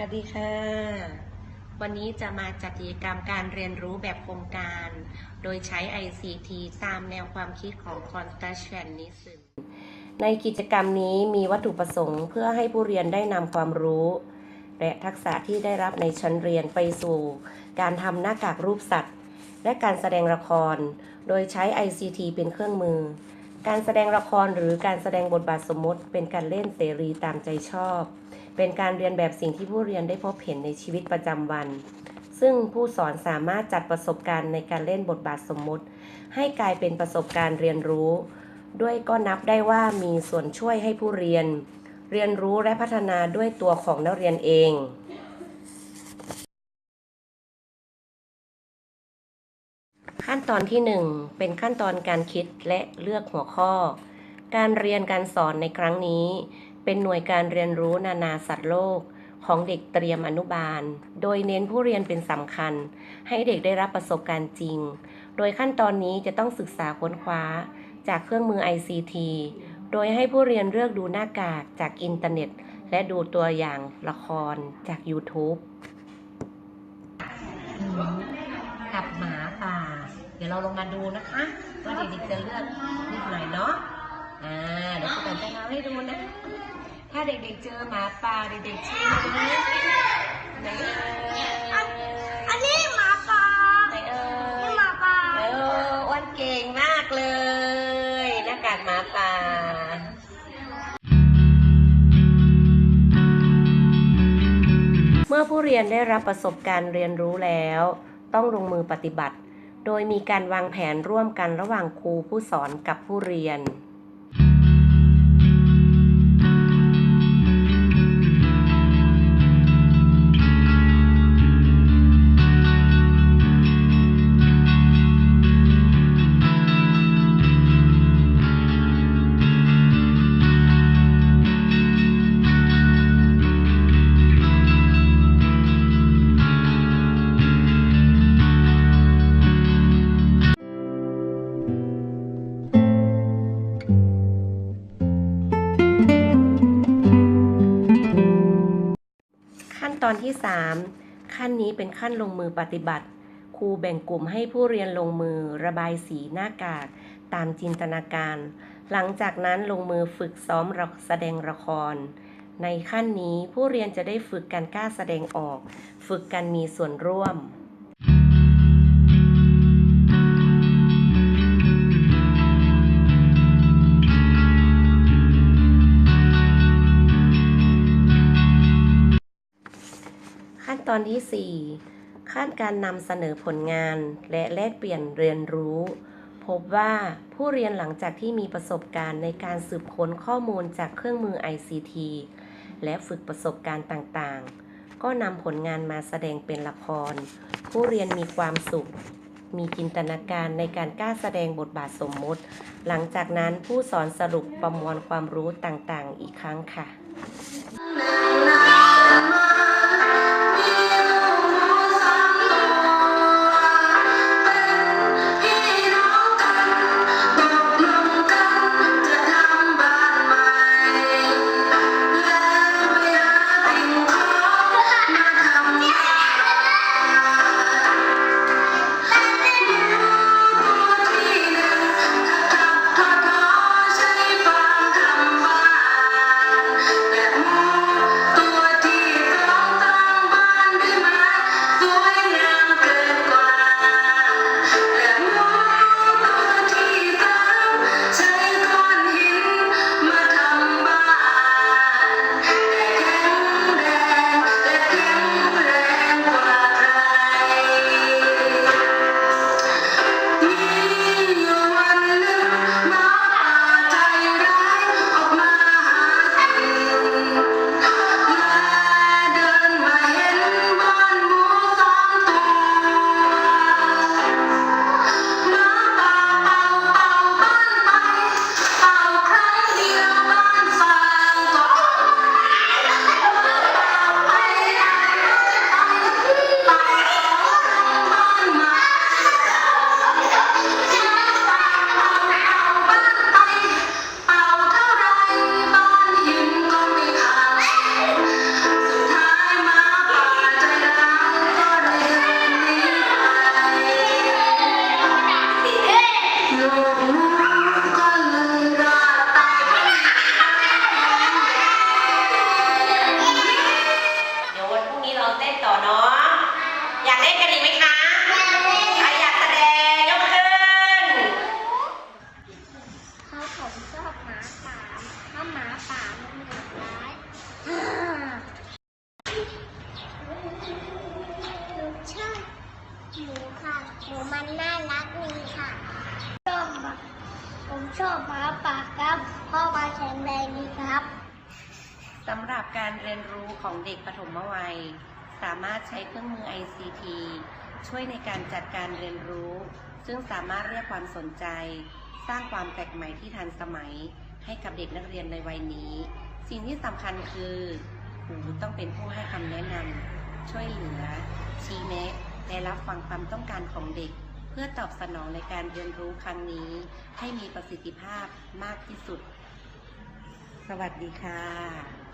วัสดีค่ะวันนี้จะมาจัดกิจกรรมการเรียนรู้แบบโครงการโดยใช้ ICT ตามแนวความคิดของ Confucianism ในกิจกรรมนี้มีวัตถุประสงค์เพื่อให้ผู้เรียนได้นำความรู้และทักษะที่ได้รับในชั้นเรียนไปสู่การทำหน้ากากรูปสัตว์และการแสดงละครโดยใช้ ICT เป็นเครื่องมือการแสดงละครหรือการแสดงบทบาทสมมติเป็นการเล่นเสรีตามใจชอบเป็นการเรียนแบบสิ่งที่ผู้เรียนได้พบเห็นในชีวิตประจำวันซึ่งผู้สอนสามารถจัดประสบการณ์ในการเล่นบทบาทสมมติให้กลายเป็นประสบการณ์เรียนรู้ด้วยก็นับได้ว่ามีส่วนช่วยให้ผู้เรียนรู้และพัฒนาด้วยตัวของนักเรียนเองขั้นตอนที่1เป็นขั้นตอนการคิดและเลือกหัวข้อการเรียนการสอนในครั้งนี้เป็นหน่วยการเรียนรู้นานาสัตว์โลกของเด็กเตรียมอนุบาลโดยเน้นผู้เรียนเป็นสำคัญให้เด็กได้รับประสบการณ์จริงโดยขั้นตอนนี้จะต้องศึกษาค้นคว้าจากเครื่องมือ ICT โดยให้ผู้เรียนเลือกดูหน้ากากจากอินเทอร์เน็ตและดูตัวอย่างละครจาก YouTube กับหมาป่าเดี๋ยวเราลงมาดูนะคะว่าเด็กๆจะเลือกรูปไหนเนาะเดี๋ยวคุณจะทำให้ดูนะถ้าเด็กๆเจอหมาป่าเด็กๆชี้นะไหนอันนี้หมาป่าไหนนี่หมาป่าอ้วนเก่งมากเลยหน้ากากหมาป่าเมื่อผู้เรียนได้รับประสบการณ์เรียนรู้แล้วต้องลงมือปฏิบัติโดยมีการวางแผนร่วมกันระหว่างครูผู้สอนกับผู้เรียนขั้นตอนที่3ขั้นนี้เป็นขั้นลงมือปฏิบัติครูแบ่งกลุ่มให้ผู้เรียนลงมือระบายสีหน้ากากตามจินตนาการหลังจากนั้นลงมือฝึกซ้อมแสดงละครในขั้นนี้ผู้เรียนจะได้ฝึกการกล้าแสดงออกฝึกการมีส่วนร่วมขั้นตอนที่4ขั้นการนำเสนอผลงานและแลกเปลี่ยนเรียนรู้พบว่าผู้เรียนหลังจากที่มีประสบการณ์ในการสืบค้นข้อมูลจากเครื่องมือ ICT และฝึกประสบการณ์ต่างๆก็นำผลงานมาแสดงเป็นละครผู้เรียนมีความสุขมีจินตนาการในการกล้าแสดงบทบาทสมมติหลังจากนั้นผู้สอนสรุปประมวลความรู้ต่างๆอีกครั้งค่ะตัว แข็งแรงดีครับ สำหรับการเรียนรู้ของเด็กปฐมวัยสามารถใช้เครื่องมือ ICT ช่วยในการจัดการเรียนรู้ซึ่งสามารถเรียกความสนใจสร้างความแปลกใหม่ที่ทันสมัยให้กับเด็กนักเรียนในวัยนี้สิ่งที่สำคัญคือครูต้องเป็นผู้ให้คำแนะนำช่วยเหลือชี้แนะและรับฟังความต้องการของเด็กเพื่อตอบสนองในการเรียนรู้ครั้งนี้ให้มีประสิทธิภาพมากที่สุดสวัสดีค่ะ